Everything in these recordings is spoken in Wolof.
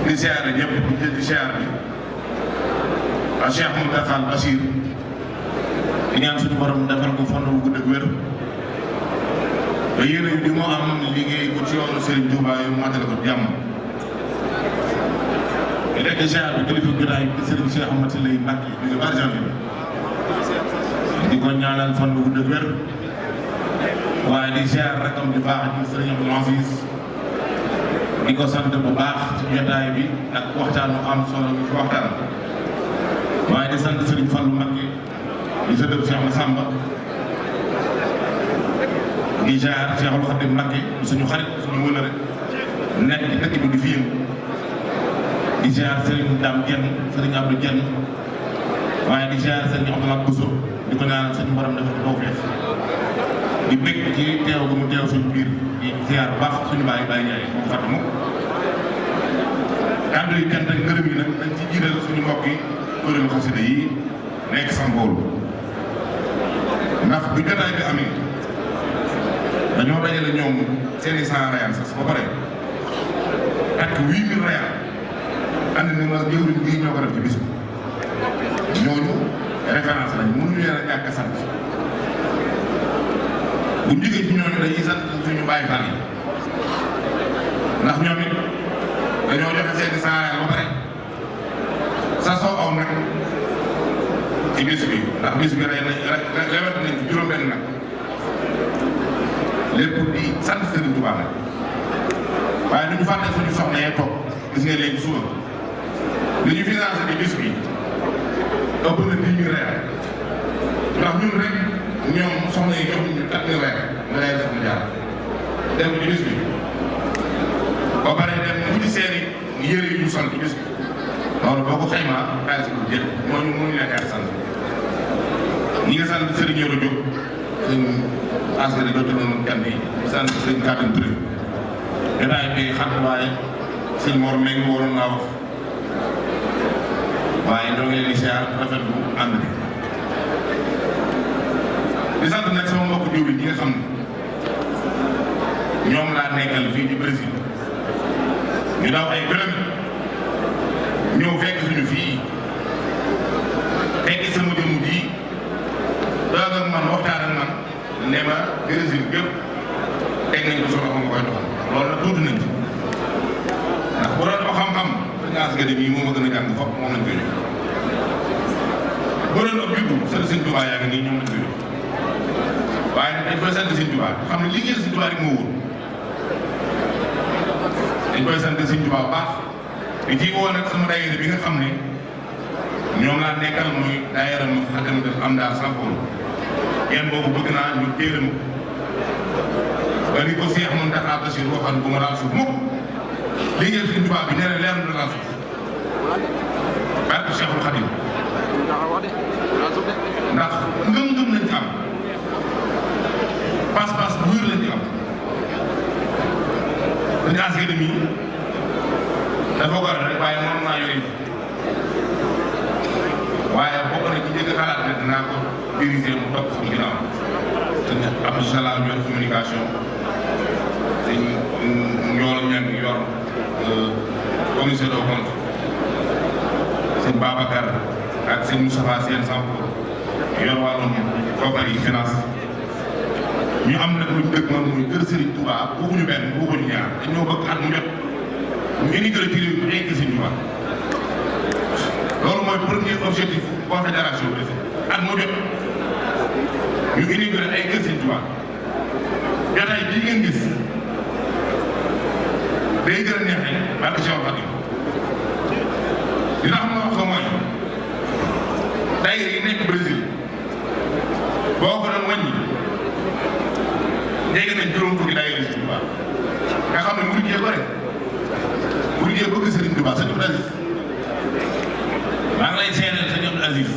di siyaare ñëpp di siyaare bi ak Cheikh Mountakha Bassir di ñaan suñu borom defal ko fan bu gudd ak wér te yéen di moo am liggéey ko ci yoonu Serigne Touba yu matale ko jàmm di nekk siyaare bi kilifa jotaay bi Serigne Cheikh Ahmadou Sylla Mbacké bi nga Argentine di ko ñaanal fan bu gudd ak wér waaye di siyaare rakam di baax di Serigne Abdou Aziz di ko sant bu baax ci jotaay bi ak waxtaan bu am solo bi waxtaan waaye di sant Serigne Fallou Mbacké di sëtëb Cheikh Massamba di jaar Cheikhul Khadim Mbacké suñu xarit suñu wëlëre nekk ci dëkk bi di fi yëngu di jaar Serigne Dame Dieng Serigne Abdou Dieng waaye di jaar Serigne Abdoulaye Bousso di ko ñaanal suñu borom dafa ko tawfeex di bëgg ci teew gu mu teew suñu biir di ziar bu baax suñu bàyyi ñaari moom fàtte mu kàddu yi cant ak ngërëm yi nag dañ ci jiital suñu mbokk yi kuréelu xasida yi nekk Sambool ndax bu jotaay bi amee dañoo dajale ñoom seeni 100 rayal sax ba pare ak 8000 rayal andi na ma jëwriñ bii ñoo ko def ci bis bi ñooñu référence lañ mënuñu leen a ñàkk sant bu ñu jógee ci ñooñu dañuy sant suñu Baay Faal yi ndax ñoom it dañoo joxe seeni 100 rayal ba pare sa soo aw nag ci bis bi ndax bis bi rey nañ lewet nañ ci juróom-benn nag lépp di sant Serigne Touba nag waaye du ñu fàtte suñu soxna yee toog gis ngeen léegi suba li ñu financé ci bis bi ëpp na 10 000 reer ndax ñun rek ñoom soxna yi jox ñu 4 000 reer nga lay def mu jaar dem ci bis bi ba pare dem mu ci seeni yëre yu ñu sol ci bis bi loolu boo ko xaymaa xaalis bu jël ñooñu mënuñu leen a sant ñi nga sant Serigne Yoro Diop sëñ askan dootu noonu kan bi sant sëñ Katim Touré jotaay bi xam waaye sëñ Mor Meng waroon naa wax waaye doo ngeen di siyaar rafetlu ànd bi di sant nag sama mbokk jiw bi ñi nga xam ne ñoom laa nekkal fii ci Brésil ñu daw ay bërëb ñëw fekk suñu fii fekk sama jëmm ji doog ak man waxtaan ak man ne ma Brésil gépp teg nañ ko solo xam nga koy doxal loolu nag tuuti nañ ci ndax bu doon ba xam-xam dañu askan wi moom a gën a jàng foofu moom lañ koy jox bu doon ab juddu sant Sëñ Tuubaa yaa ngi nii ñoom lañ koy jox waaye nag dañ koy sant Sëñ Tuubaa xam ne liggéey Sëñ Tuubaa rek moo wóor dañ koy sant Sëñ Tuubaa bu baax di ci woo nag sama daayira bi nga xam ne ñoom laa nekkal muy daayira mu xaddamatul am daal Sambool yéen boobu bëgg naa ñu téeram ba ni ko Cheikh Mountakha Bassir waxoon bu ma laal suuf mukk liggéey Sëñ Tuubaa bi nee na leer na laal suuf barke Cheikhul Khadim ndax ngëm-ngëm lañ ci am pas-pas bu wér lañ ci am dañu askan mi dafa ko rek waaye moom naa yore waaye bokk na ci njëkk xalaat ne dinaa ko diriger mu topp suñu ginnaaw te Abdou Salam yor communication te Ndiol Niang yor commission de compte sëñ Babacar ak sëñ Moustapha Sène Sambour yor wàllum koppar yi finance ñu am nag luñ dëgg man muy kër Serigne Touba bëgguñu benn bëgguñu ñaar dañoo bëgg at mu jot ñu indi ci réew mi egg Serigne Touba loolu mooy premier objectif confédération bi at mu jot ñu inauguré ay kër Serigne Touba jotaay bii ngeen gis day gën a neexee barke Cheikh Khadim dina xam nga wax ko mooy daayira yi nekk Brésil boo ko doon wàññi léegi nañ juróom fukki daayira Serigne Touba nga xam ne murid yi bare murid yi bëgg Serigne Touba sëñ Abdou Aziz maa ngi lay seedeel sëñ Abdou Aziz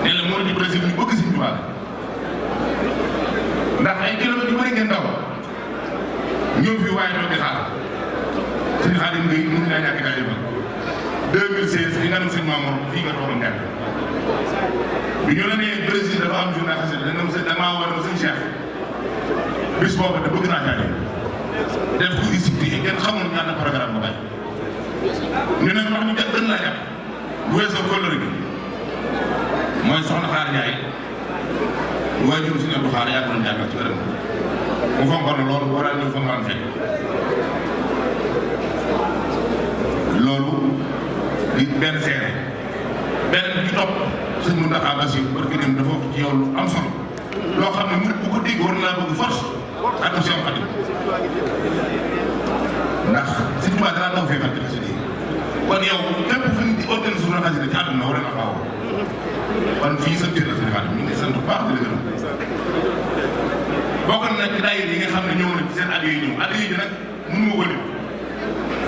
nee na murid yi Brésil ñu bëgg Serigne Touba ndax ay kilomètres yu bëri ngeen daw ñëw fii waaye doon di xaar suñu Xaadim Ngay mun naa ñàkk daal yëppal 2016 fi nga dem sëñ Mamour fii nga toogoon nekk bi ñu la nee Brésil dafa am journée xasida da nga ma damaa war a sëñ Cheikh bis boobu de bëgg naa caa def ko ici kenn xamul ñaata programme ba bay ñu ne wax ñu gën laa jàpp bu weesoo kóllëre gi mooy soxna Xaar Njaay waajur si ne bu xaar yaa ko doon jàngal ci këram mu fonkoon na loolu waral ñu fonkaan fekk loolu di benn seere benn bi topp sëñ Mountakha Bassirou barki dem dafa ci yow lu am solo loo xam ne nit bu ko dégg war naa bëgg force ak Cheikh Khadim ndax Sëñ Tuubaa danaa daw feebar def si lii kon yow képp fu ñu di organiser suñu xasida ci àdduna war na xaw kon fii sa biir la Sëñ Khadim ñu ngi sant bu baax di la gërëm bokk na ci daayira yi nga xam ne ñëw na ci seen at yooyu ñëw at yooyu nag mënu ma ko lim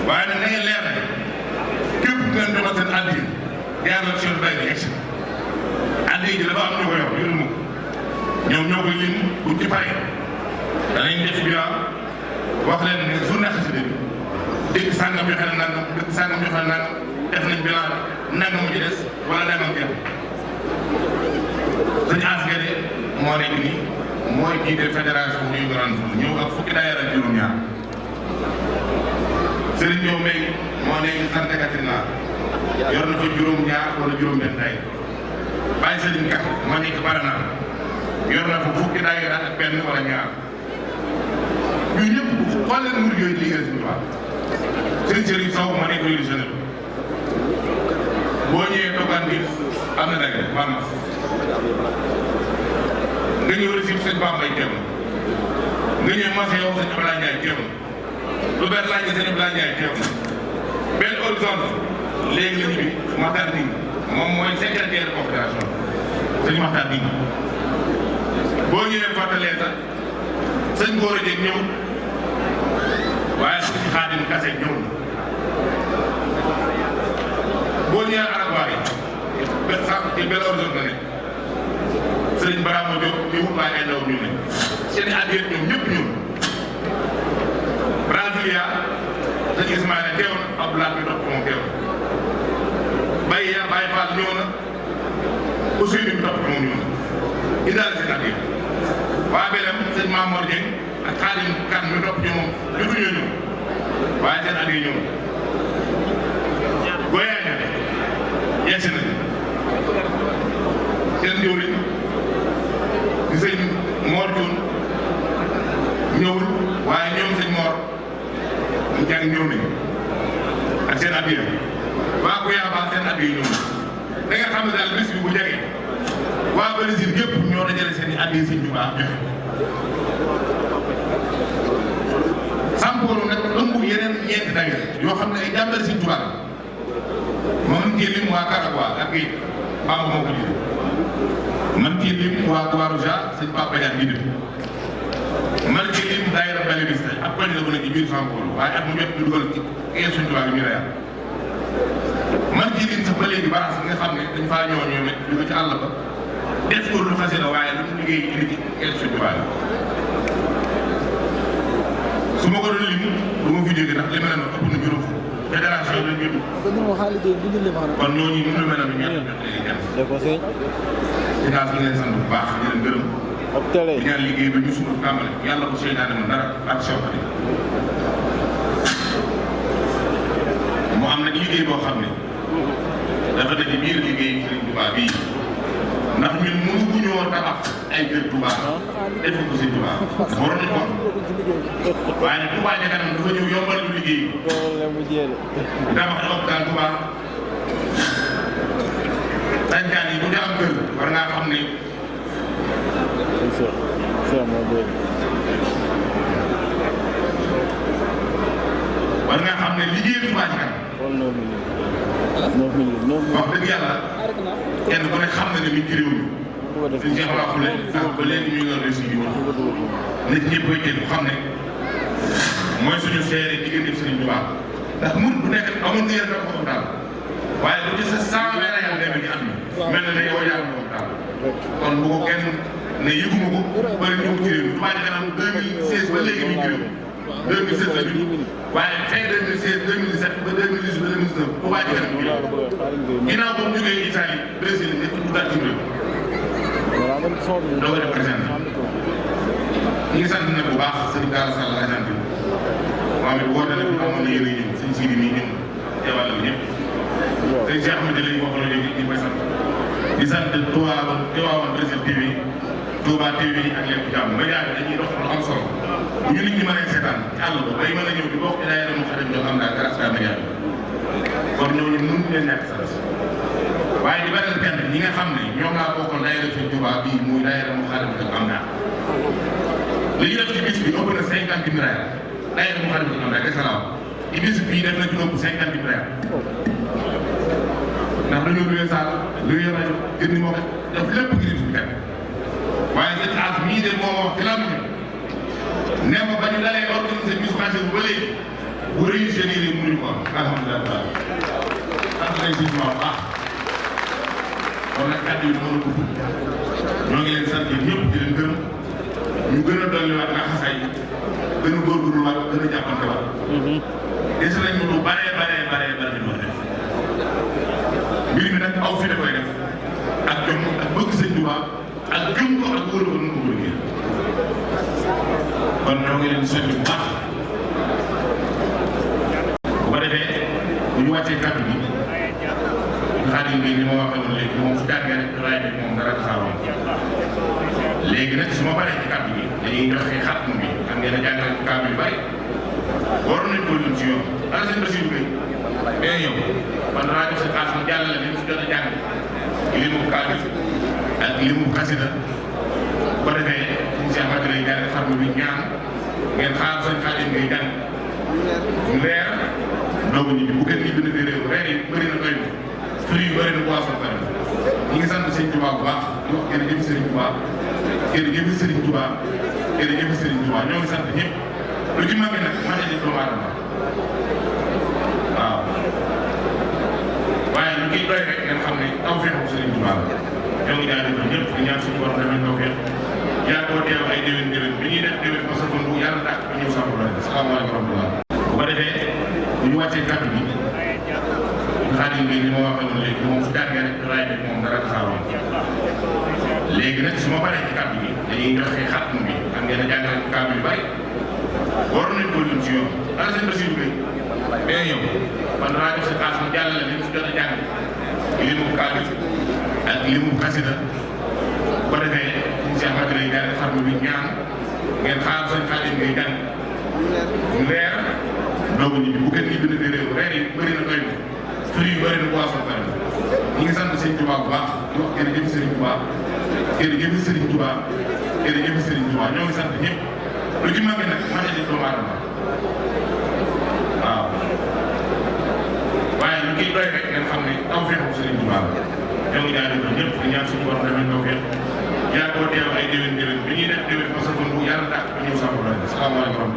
waaye nag na ngeen leer ne képp ku ngeen demal seen at yi jaar la ci yoon bay bi egsi at yooyu dafa am ñu ko yor yu mu ñoom ñoo koy lim buñ ci pare danañ def bilan wax leen ne journée xasida bi dëkk sàngam joxe na nangam dëkk sàngam joxe na nangam def nañ bilan nangam ci des wala nangam jeex suñu asgade moo nekk nii mooy jiite fédération New Grande Foule ñëw ak fukki daayira ak juróom-ñaar Serigne Diop Mbengue moo nekk Santa Catrina yor na fa juróom-ñaar wala juróom-benn day Baye Serigne Ka moo nekk Barana yor na fa fukki daayira ak benn wala ñaar ñun ñëpp xool leen murid yooyu liggéey si Tuubaa Serigne Serigne Sow moo nekk révolutionnaire boo ñëwee toogaan bi am na daje maanaam nga ñëw récif sëñ Bambay teew nga ñëw Massa yow sëñ Abdoulaye Ndiaye teew lu benn laaj nga sëñ Abdoulaye Ndiaye teew benn horizon léegi la ñu bi Makhtar Ning moom mooy secrétaire coopération sëñ Makhtar Ning boo ñëwee fàttalee sax sëñ Gora Dieng ñëw waaye sëñ Xaadim Kase ñëw boo ñëwee Arabaay benn sax ci benn horizon la nekk Sëriñ Barama Diop ñu wut waaye ay ndaw ñu ne seen i addiya ñoom ñëpp ñëw Brasilia sëñ Ismaïla teew na Abdoulaye bi topp moom teew Baye Fall ñëw na Ousseynou bi topp moom ñëw na indaale seen addiya waa Belem sëñ Mamor Dieng ak Xaadim Kan mi topp ñu moom jotuñoo ñëw waaye seen addiya ñëw Goya ña yegsi nañ seen jëwriñ di sëñ Mor Dioune ñëwul waaye ñoom sëñ Mor ñu jàng ñëw nañ ak seen addiya waa Goyaba seen addiya ñëw da nga xam ne daal bis bi bu jege waa Brésil gépp ñoo dajale seen i addiya sëñ Tuubaa joxe Sampolo nag ëmb yeneen ñeenti daayira yoo xam ne ay jàmbari sëñ Tuubaa moom ci lim waa Karagwa ak i Bamba moo ko jiite man ci lim waa Guarouja sëñ Papa Diagne gi dem man ci lim daayira Bale bis ak koñ la bu ne ci biir Sampolo waaye at mu jot ñu dugal ci kees suñu tubaab yi ñu reyal man ci lim sax ba léegi baraas bi nga xam ne dañ faa ñëw ñoom it jóge ci àll ba def ko lu fas la waaye lu mu liggéey indi ci kees suñu tubaab yi su ma ko doon lim du ma fi jóge ndax li ma leen wax ëpp na juróom fédération lañ ñu kon ñooñu ñu mel ne ñett léegi dinaa fi leen sant bu baax di leen gërëm di ñaan liggéey ba ñu suñu tàmbale yàlla ko seytaane mën dara ak Cheikh Khadim mu am nag liggéey boo xam ne dafa def ci biir liggéey Sëriñ Tuubaa bii ndax ñun mënuñoo tabax ay kër Tuubaa def ko Sëriñ Tuubaa waroon nañ ko waaye nag Touba ca kanam dafa ñëw yombal ñu liggéey tabax hôpital Touba sañkaan yi bu ñu am kër war ngaa xam ne war ngaa xam ne liggéey Touba ca kanam wax dëgg yàlla kenn ku ne xam na ne mi ngi ci réew mi suñu Cheikh waxule ba léegi ñu ngi yor réussir yi nit ñëpp koy jël xam ne mooy suñu seere diggante Sëriñ Tuubaa ndax mun bu nekk amul nga yar ko daal waaye bu ci sa 100 weer yàlla demee ci at mi mel na ne yow yaa ko daal kon bu ko kenn ne yëguma ko bëri ñëw ci réew mi Touba ca kanam 2016 ba léegi mi ngi ci réew 2016 la ñu waaye fin 2016 2017 ba 2018 ba 2019 Touba ca kanam ginnaaw ba mu jógee Italie Brésil nekk duggaat ci réew doo ko def président ñu ngi sant nag bu baax sëñ Talla Sall agent bi moom it woote na fi amoon na yéen a ñëw sëñ Sidi mi ñëw teewal la ñëpp tey Cheikh Ahmed lañu wax la léegi ñu koy sant di sant Tivaouane Brésil TV Touba TV ak lépp jàmm média bi dañuy dox lu am solo bu ñu nit ñi mën a seetaan ci àll ba bay mën a ñëw di bokk ci daayira Moukhaddamatoul Khidma am daal grâce à média bi kon ñooñu mënuñ leen ñàkk sant waaye di beral kenn ñi nga xam ne ñoom laa bokkoon daayira Sëñ Touba bii muy daayira Moukhaddamatoul Khidma am daal li ñu def ci bis bi ëpp na 50 milliards daayira Moukhaddamatoul Khidma rek salaam ci bis bii def na ci ëpp 50 milliards ndax dañoo luwee saal luwee rajo jënd moo ko def lépp ngir bis bi kat waaye sëñ As mii de moo wax ci laa mu ne ma ba ñu dalee organiser bisu marché bu ba léegi bu réussir nii mënuñu ko am alhamdulilah sant nañ si bu baax kon nag kàddu yi mën a gudd ñoo ngi leen sant ñëpp di leen gërëm ñu gën a dolliwaat nga xasay gën a góorgóorluwaat gën a jàppantewaat. des nañu lu bare ñu war a def mbir mi nag aw fi da koy def ak jom ak bëgg Sëñ Tuubaa ak gëm ko ak wóor ko nu ko bëggee kon ñoo ngi leen di soññ bu baax bu ko defee bu ñu wàccee kàddu gi Xaadim bi ni ma waxee woon léegi moom su jàngee rek laay def moom dara taxawoon léegi nag su ma paree ci kàddu gi dañuy joxe xatmu bi xam ngeen ne jàngale ko kàddu yu bari waroon nañ ko lim ci yoon ala seen Basiru Gay mais yow kon danaa def sa xaas ma jàllale li mu si jot a jàng li mu kàddu ak li mu xasida bu ko defee suñu si amati lay jàng xarnu bi ñaan ngeen xaar seen Xaadim ngay jàng mu leer ndogu ñi bu kenn ñibbi na fi réew reer yi bëri na doy fruit yu bëri na boisson bëri ñi ngi sant Sëñ Tuubaa bu baax di wax jërëjëf Sëriñ Tuubaa jërëjëf Sëriñ Tuubaa jërëjëf Sëriñ Tuubaa ñoo ngi sant ñëpp lu ci mag nag mën nañu doomu aadama waaw waaye lu ciy doy rek ngeen xam ne taw feexu Sëriñ Tuubaa la ñoo ngi jaajëfal ñëpp di ñaan suñu borom tamit taw feex yaa koo teew ay déwén bi ñuy def déwén parce que bu yàlla tàkk bi ñëw sax la salaamaaleykum wa rahmatulah bu ko defee bu ñu wàccee kàddu gi Xaadim bi ni ma waxee woon léegi moom su jàngee rek laay def moom dara taxawoon léegi nag su ma paree ci kàddu gi dañuy joxe xatmu bi xam ngeen ne jàngale ko kàddu yu bari waroon nañ ko lim ci yoon ala seen Basiru Gay mais yow kon danaa def sa xaas ma jàllale li mu si jot a jàng li mu kàddu ak li mu xasida bu ko defee suñu si amati lay jàng xarnu bi ñaan ngeen xaar seen Xaadim ngay jàng mu leer ndogu ñi bu kenn ñibbi na fi réew reer yi bëri na doy fruit yu bëri na boisson bëri ñi ngi sant Sëñ Tuubaa bu baax di wax jërëjëf Sëriñ Tuubaa jërëjëf Sëriñ Tuubaa jërëjëf Sëriñ Tuubaa ñoo ngi sant ñëpp lu ci mag nag mën nañu doomu aadama waaw waaye lu ciy doy rek ngeen xam ne taw feexu Sëriñ Tuubaa la ñoo ngi jaajëfal ñëpp di ñaan suñu borom tamit taw feex yaa koo teew ay déwén bi ñuy def déwén parce que bu yàlla tàkk bi ñëw sax la salaamaaleykum